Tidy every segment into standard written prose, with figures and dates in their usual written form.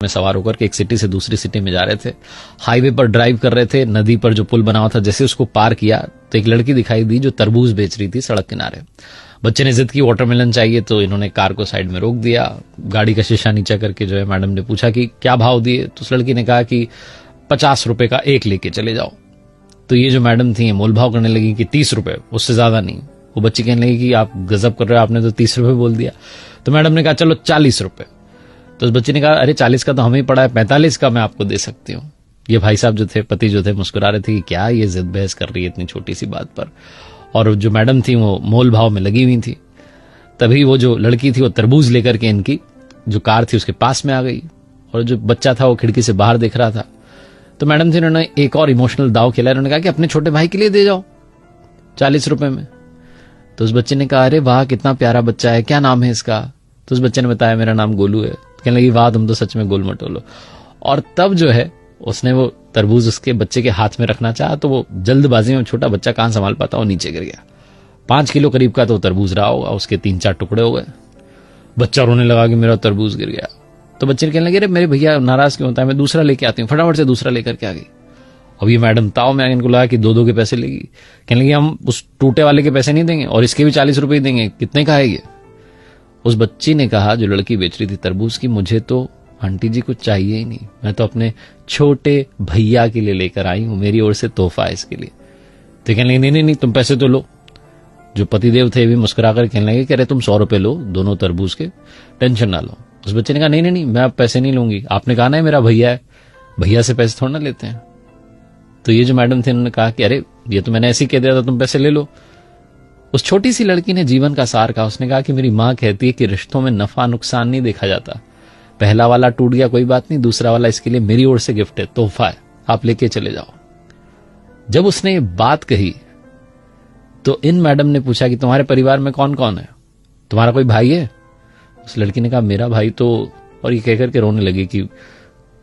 में सवार होकर के एक सिटी से दूसरी सिटी में जा रहे थे। हाईवे पर ड्राइव कर रहे थे। नदी पर जो पुल बना हुआ था, जैसे उसको पार किया तो एक लड़की दिखाई दी जो तरबूज बेच रही थी सड़क किनारे। बच्चे ने जिद की वाटरमेलन चाहिए, तो इन्होंने कार को साइड में रोक दिया। गाड़ी का शीशा नीचा करके जो है मैडम ने पूछा कि क्या भाव दिए, तो उस लड़की ने कहा कि 50 रुपए का एक लेके चले जाओ। तो ये जो मैडम थी मोल भाव करने लगी कि 30 रुपए, उससे ज्यादा नहीं। वो बच्ची कहने लगी कि आप गजब कर रहे हो, आपने तो 30 रुपए बोल दिया। तो मैडम ने कहा चलो 40 रुपए। तो उस बच्चे ने कहा अरे 40 का तो हमें ही पड़ा है, 45 का मैं आपको दे सकती हूँ। ये भाई साहब जो थे, पति जो थे, मुस्कुरा रहे थे कि क्या ये जिद बहस कर रही है इतनी छोटी सी बात पर। और जो मैडम थी वो मोल भाव में लगी हुई थी। तभी वो जो लड़की थी वो तरबूज लेकर के इनकी जो कार थी उसके पास में आ गई, और जो बच्चा था वो खिड़की से बाहर देख रहा था। तो मैडम थी, उन्होंने एक और इमोशनल दाव खेला। उन्होंने कहा कि अपने छोटे भाई के लिए दे जाओ 40 रुपए में। तो उस बच्चे ने कहा अरे वाह कितना प्यारा बच्चा है, क्या नाम है इसका। तो उस बच्चे ने बताया मेरा नाम गोलू है। कहने लगी वाह तुम तो सच में गोल मटोलो। और तब जो है उसने वो तरबूज उसके बच्चे के हाथ में रखना चाहा, तो वो जल्दबाजी में, छोटा बच्चा कहां संभाल पाता, वो नीचे गिर गया। 5 किलो करीब का तो तरबूज रहा होगा, उसके 3-4 टुकड़े हो गए। बच्चा रोने लगा कि मेरा तरबूज गिर गया। तो बच्चे ने कहने लगे अरे मेरे भैया नाराज क्यों होता है, मैं दूसरा लेके आती हूँ। फटाफट से दूसरा लेकर के आ गई। अब ये मैडम ताव में इनको लगा कि 2-2 के पैसे लेगी। कहने लगी हम उस टूटे वाले के पैसे नहीं देंगे और इसके भी 40 रुपए देंगे, कितने का है ये। उस बच्ची ने कहा, जो लड़की बेच रही थी तरबूज की, मुझे तो आंटी जी कुछ चाहिए ही नहीं, मैं तो अपने छोटे भैया के लिए लेकर आई हूं, मेरी ओर से तोहफा है इसके लिए। तो कहने लगी नहीं नहीं तुम पैसे तो लो। जो पतिदेव थे भी मुस्कुराकर कहने लगे कि अरे तुम 100 रुपए लो दोनों तरबूज के, टेंशन ना लो। उस बच्चे ने कहा नहीं नहीं नहीं मैं अब पैसे नहीं लूंगी, आपने कहा ना मेरा भैया है, भैया से पैसे थोड़ा ना लेते हैं। तो ये जो मैडम थे उन्होंने कहा कि अरे ये तो मैंने ऐसे ही कह दिया था, तुम पैसे ले लो। उस छोटी सी लड़की ने जीवन का सार कहा। उसने कहा कि मेरी मां कहती है कि रिश्तों में नफा नुकसान नहीं देखा जाता। पहला वाला टूट गया कोई बात नहीं, दूसरा वाला इसके लिए मेरी ओर से गिफ्ट है, तोहफा है, आप लेके चले जाओ। जब उसने ये बात कही तो इन मैडम ने पूछा कि तुम्हारे परिवार में कौन कौन है, तुम्हारा कोई भाई है। उस लड़की ने कहा मेरा भाई तो, और ये कहकर के रोने लगी कि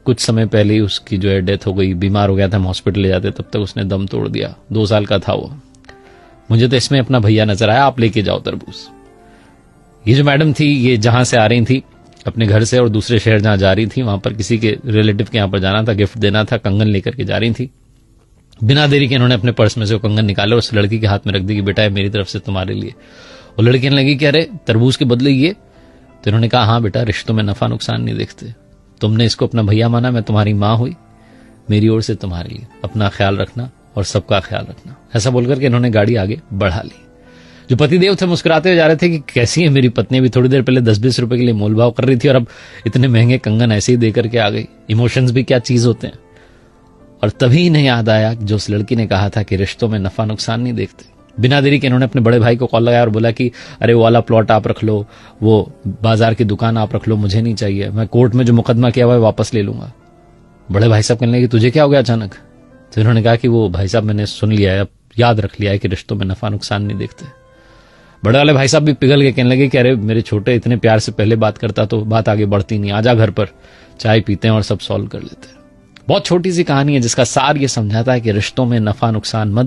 कुछ समय पहले ही उसकी जो है डेथ हो गई, बीमार हो गया था, हम हॉस्पिटल ले जाते तब तक उसने दम तोड़ दिया, 2 साल का था वो। मुझे तो इसमें अपना भैया नजर आया, आप लेके जाओ तरबूज। ये जो मैडम थी ये जहां से आ रही थी अपने घर से और दूसरे शहर जहां जा रही थी, वहां पर किसी के रिलेटिव के यहां पर जाना था, गिफ्ट देना था, कंगन लेकर के जा रही थी। बिना देरी के इन्होंने अपने पर्स में से वो कंगन निकाले और उस लड़की के हाथ में रख दी कि बेटा ये मेरी तरफ से तुम्हारे लिए। वो लड़की कहने लगी कि अरे तरबूज के बदले ये। तो इन्होंने कहा हाँ बेटा रिश्तों में नफा नुकसान नहीं देखते, तुमने इसको अपना भैया माना, मैं तुम्हारी मां हुई, मेरी ओर से तुम्हारे लिए अपना ख्याल रखना और सबका ख्याल रखना। ऐसा बोलकर के इन्होंने गाड़ी आगे बढ़ा ली। जो पतिदेव थे मुस्कुराते हुए जा रहे थे कि कैसी है मेरी पत्नी, भी थोड़ी देर पहले 10-20 रुपए के लिए मोलभाव कर रही थी और अब इतने महंगे कंगन ऐसे ही देकर के आ गई। इमोशंस भी क्या चीज होते हैं। और तभी इन्हें याद आया जो उस लड़की ने कहा था कि रिश्तों में नफा नुकसान नहीं देखते। बिना देरी के इन्होंने अपने बड़े भाई को कॉल लगाया और बोला कि अरे वो वाला प्लॉट आप रख लो, वो बाजार की दुकान आप रख लो, मुझे नहीं चाहिए, मैं कोर्ट में जो मुकदमा किया हुआ है वापस ले लूंगा। बड़े भाई साहब कहने लगे तुझे क्या हो गया अचानक। तो इन्होंने कहा कि वो भाई साहब मैंने सुन लिया है, अब याद रख लिया है कि रिश्तों में नफा नुकसान नहीं देखते। बड़े वाले भाई साहब भी पिघल के कहने लगे कि अरे मेरे छोटे इतने प्यार से पहले बात करता तो बात आगे बढ़ती नहीं, आजा घर पर चाय पीते हैं और सब सॉल्व कर लेते हैं। बहुत छोटी सी कहानी है जिसका सार ये समझाता है कि रिश्तों में नफा नुकसान मत